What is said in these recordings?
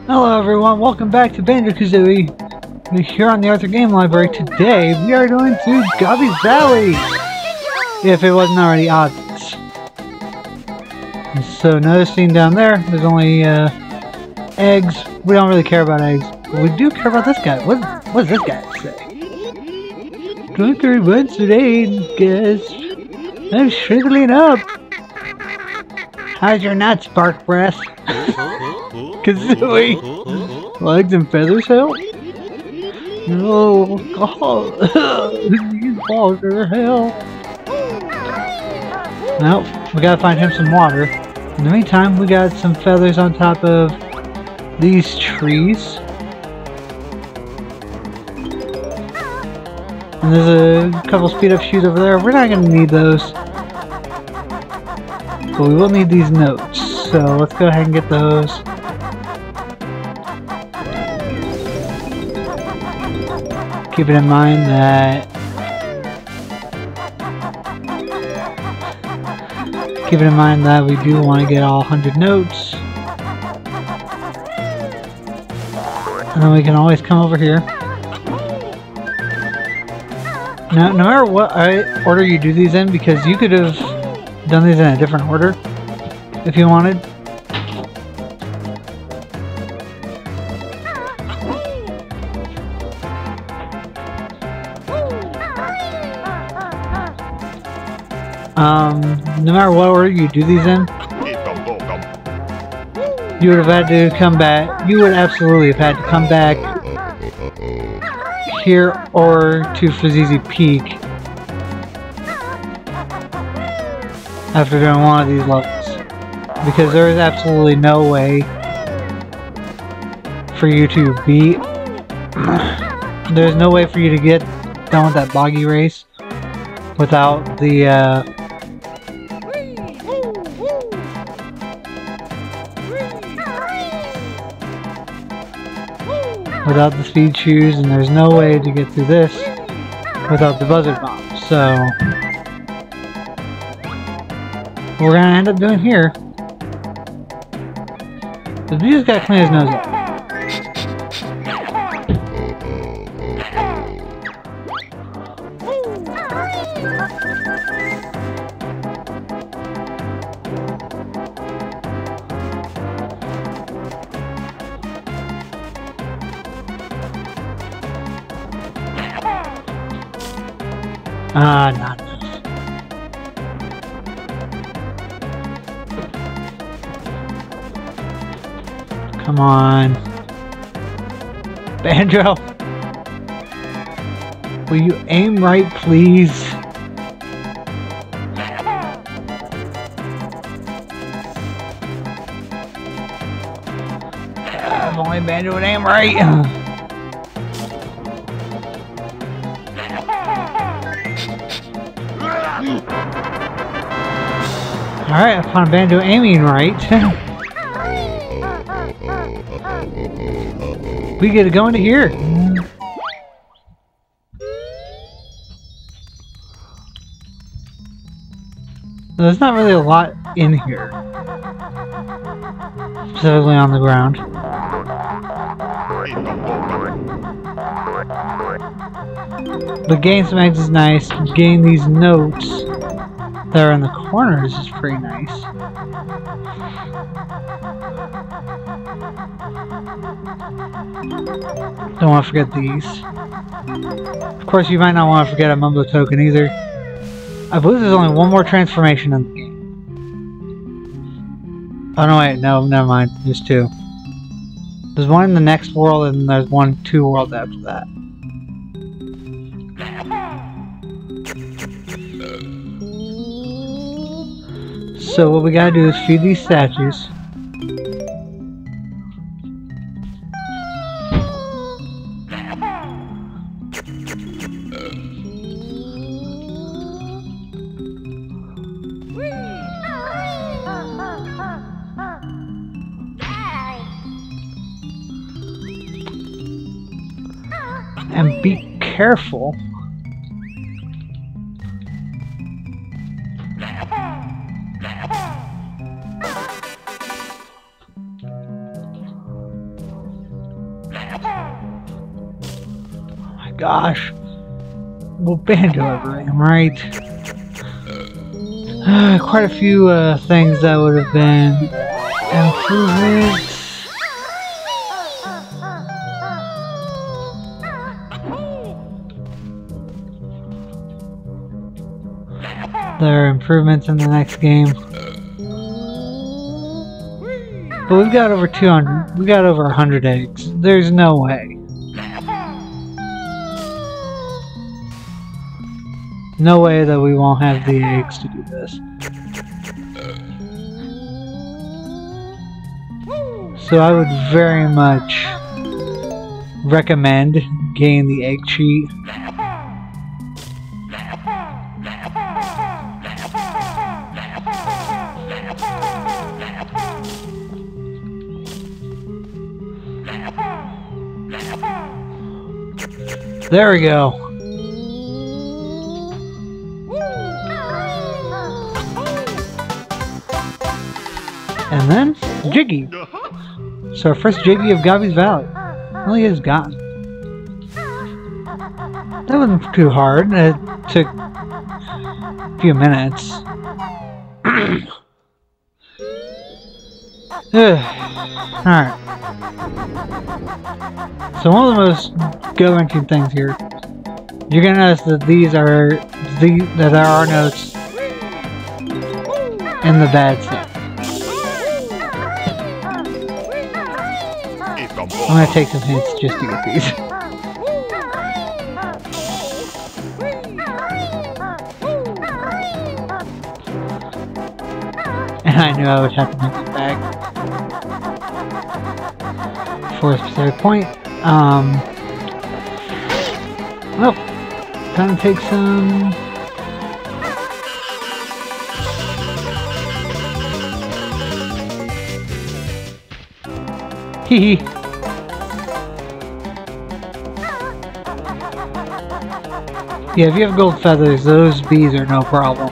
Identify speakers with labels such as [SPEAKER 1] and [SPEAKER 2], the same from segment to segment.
[SPEAKER 1] Hello everyone, welcome back to Banjo Kazooie. We're here on the Arthur Game Library. Today we are going to Gobby's Valley! If it wasn't already obvious. And so noticing down there, there's only eggs. We don't really care about eggs, but we do care about this guy. What does this guy say? Drunk her once today, guess. I'm shriveling up. How's your nuts, bark breath? Kazooie! Legs and feathers help? No, God. These balls are hell. Nope, we gotta find him some water. In the meantime, we got some feathers on top of these trees. And there's a couple speed up shoes over there. We're not gonna need those. But we will need these notes. So let's go ahead and get those. Keep it in mind that we do want to get all 100 notes. And then we can always come over here. Now, no matter what order you do these in, because you could have done these in a different order if you wanted. No matter what order you do these in, you would have had to come back. You would absolutely have had to come back here or to Fazizi Peak after doing one of these levels, because there is absolutely no way for you to beat. There's no way for you to get done with that boggy race without the speed shoes, and there's no way to get through this without the buzzard bomb. So what we're gonna end up doing here is we just gotta clean his nose up. Not enough. Come on. Banjo! Will you aim right, please? If only Banjo would aim right! Alright, I found Banjo aiming right. We get to go into here. There's not really a lot in here. Specifically on the ground. But getting some eggs is nice. Getting these notes that are in the corners is pretty nice. Don't want to forget these. Of course, you might not want to forget a Mumbo token either. I believe there's only one more transformation in the game. Oh no, wait, no, never mind. There's two. There's one in the next world, and there's two worlds after that. So what we gotta do is feed these statues. And be careful. gosh. Well, Banjo ever, am I right? Quite a few things that would have been improvements. There are improvements in the next game. But we've got over 200, we got over 100 eggs. There's no way. No way that we won't have the eggs to do this. So I would very much recommend getting the egg cheat. There we go. And then, Jiggy. So our first Jiggy of Gobby's Valley. Well, he is gone. That wasn't too hard. It took a few minutes. Alright. So one of the most gut-wrenching things here, you're gonna notice that that there are notes in the bad stuff. I'm gonna take some hints just to get these. And I knew I would have to make it back for a specific point. Well, time to take some. Hee hee. Yeah, if you have gold feathers, those bees are no problem.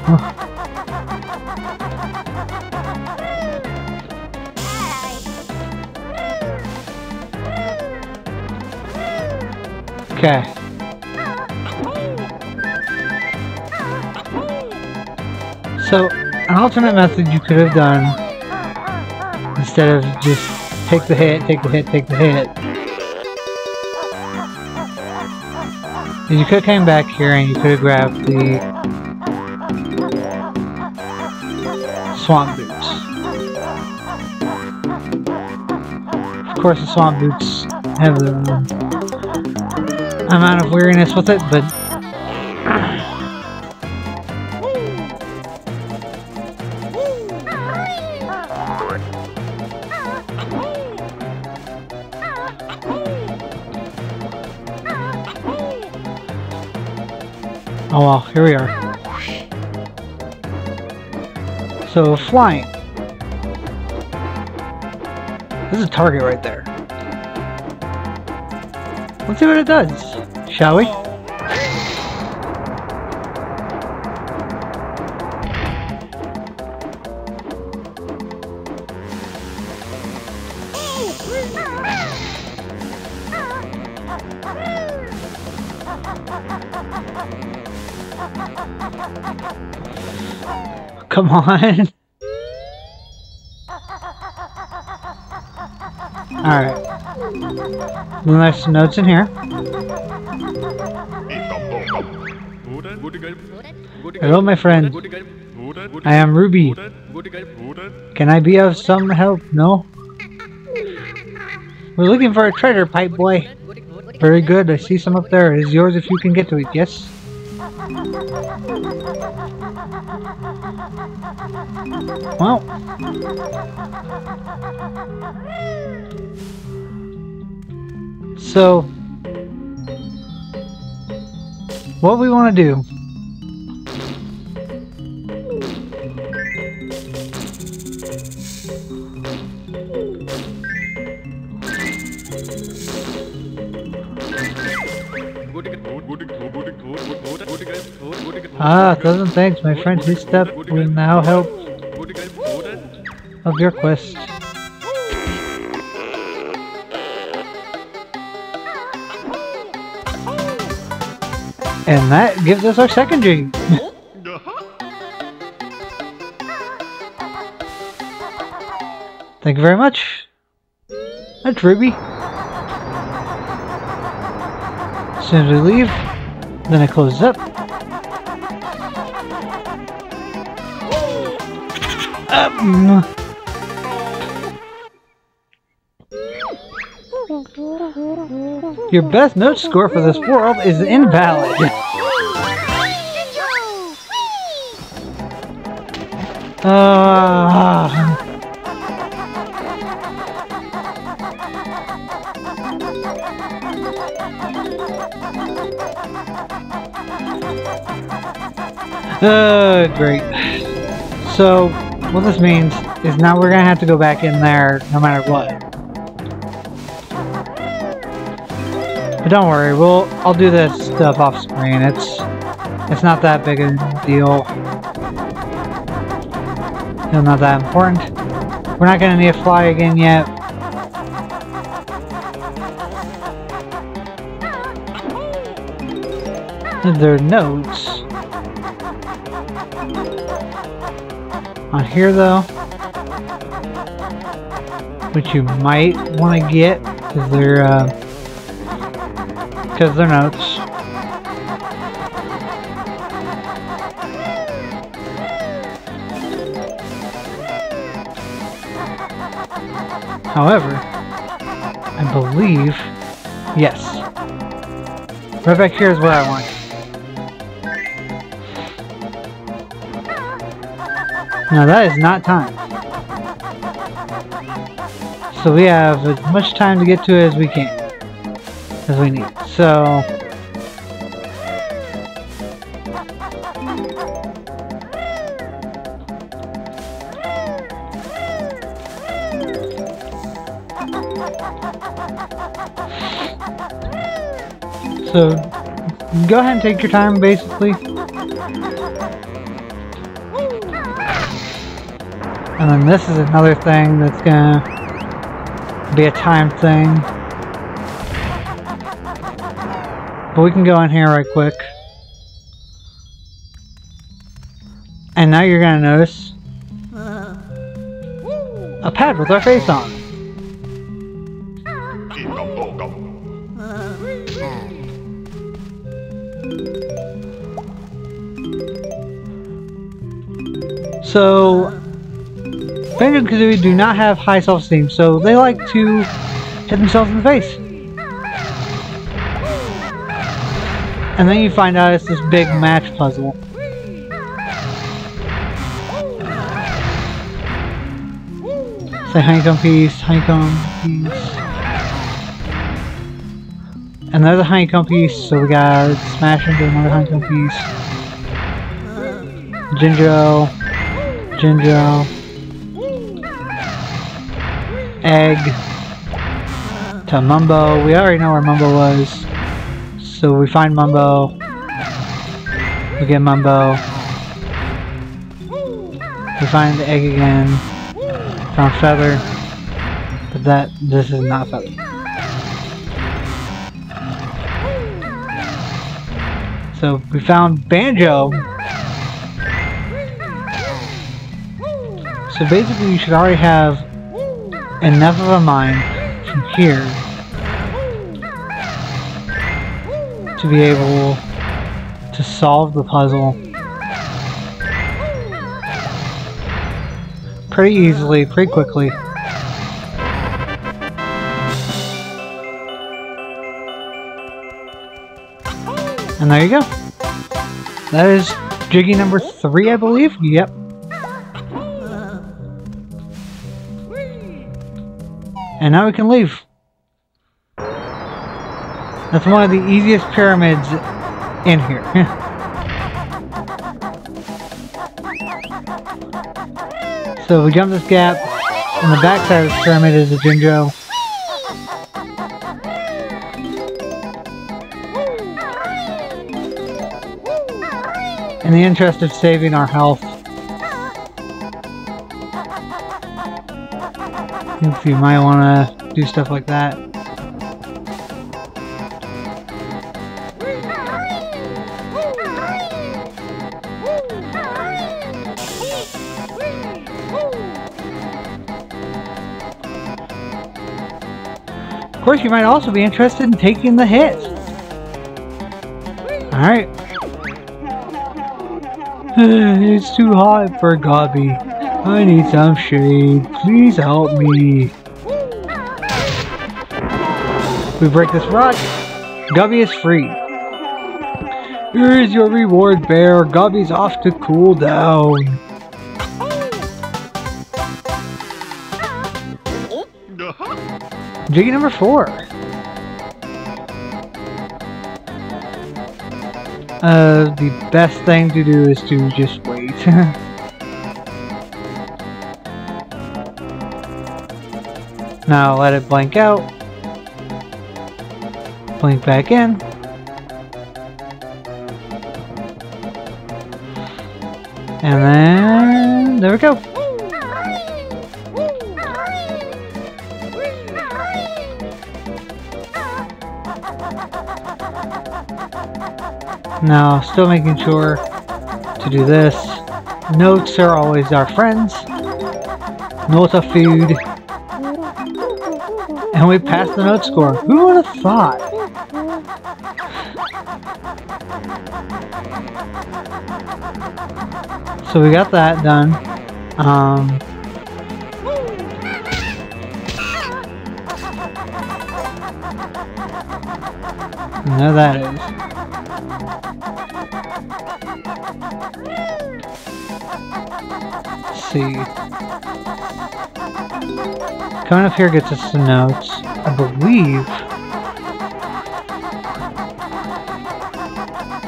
[SPEAKER 1] Okay. So, an alternate method you could have done, instead of just take the hit, take the hit, take the hit, is you could have came back here and you could have grabbed the swamp boots. Of course the swamp boots have their own amount of weariness with it, but oh well, here we are. So, flying. This is a target right there. Let's see what it does, shall we? Come on. Alright. There's some notes in here. Hello, my friend. I am Ruby. Can I be of some help? No? We're looking for a treasure, pipe boy. Very good. I see some up there. It is yours if you can get to it, yes? Well. So, what we want to do doesn't thanks, my friend. His step will now help of your quest. And that gives us our second Jiggy. Thank you very much. That's Ruby. As soon as we leave, then it closes up. Your best note score for this world is invalid. Great. So, what this means is now we're gonna have to go back in there no matter what. But don't worry, I'll do this stuff off screen. It's not that big a deal. It's not that important. We're not gonna need to fly again yet. There are notes on here though, which you might want to get because they're notes. However, I believe, yes, right back here is where I want. Now that is not time. So we have as much time to get to it as we can. As we need. So go ahead and take your time basically. And then this is another thing that's gonna be a time thing. But we can go in here right quick. And now you're gonna notice a pad with our face on. So Banjo Kazooie do not have high self-esteem, so they like to hit themselves in the face. And then you find out it's this big match puzzle. Say honeycomb piece, another honeycomb piece, so we gotta smash into another honeycomb piece. Jinjo, egg to Mumbo. We already know where Mumbo was, so we find Mumbo. We get Mumbo. We find the egg again. Found Feather, but this is not Feather. So we found Banjo. So basically you should already have enough of a mind from here to be able to solve the puzzle pretty easily, pretty quickly. And there you go. That is Jiggy number 3, I believe. Yep. And now we can leave. That's one of the easiest pyramids in here. So we jump this gap, and the back side of this pyramid is the Jinjo. In the interest of saving our health, if you might want to do stuff like that. course, you might also be interested in taking the hit. Alright. It's too hot for Gobby. I need some shade. Please help me. We break this rock. Gobby is free. Here's your reward, Bear. Gobby's off to cool down. Jiggy number 4. The best thing to do is to just wait. Now let it blank out. Blink back in. And then there we go. Now, still making sure to do this. Notes are always our friends. Notes of food. And we passed the note score. Who would have thought? So we got that done. Now that is. Let's see. Coming up here gets us some notes. I believe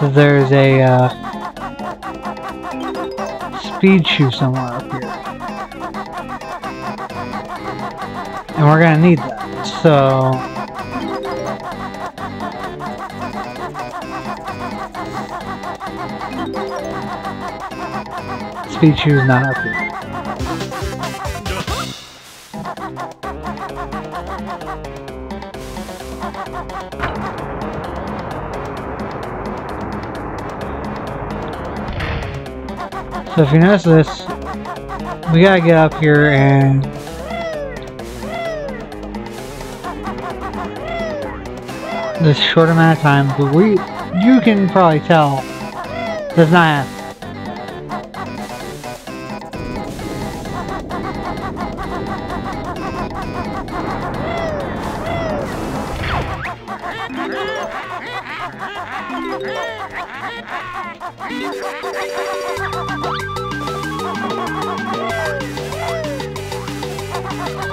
[SPEAKER 1] that there's a speed shoe somewhere up here. And we're gonna need that. So speed shoe is not up here. So if you notice this, we gotta get up here and this short amount of time, but you can probably tell does not happen.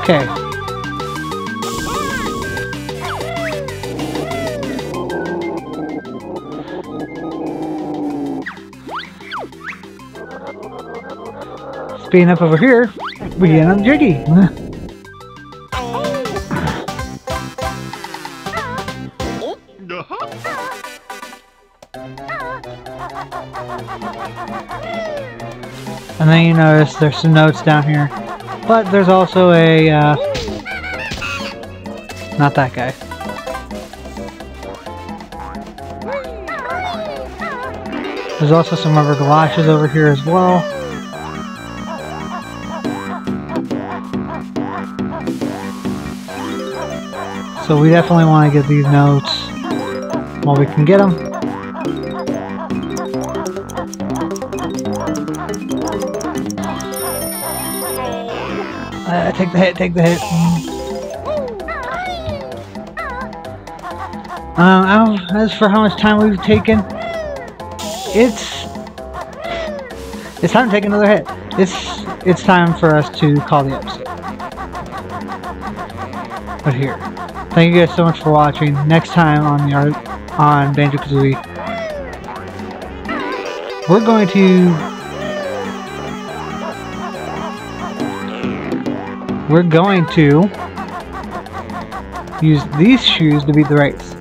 [SPEAKER 1] Okay. Speeding up over here, we get on Jiggy. And then you notice there's some notes down here. But there's also a, not that guy. There's also some rubber galoshes over here as well. So we definitely want to get these notes while we can get them. Take the hit, take the hit. As for how much time we've taken, it's time to take another hit. It's time for us to call the episode. But here, thank you guys so much for watching. Next time on Banjo Kazooie, we're going to use these shoes to beat the race.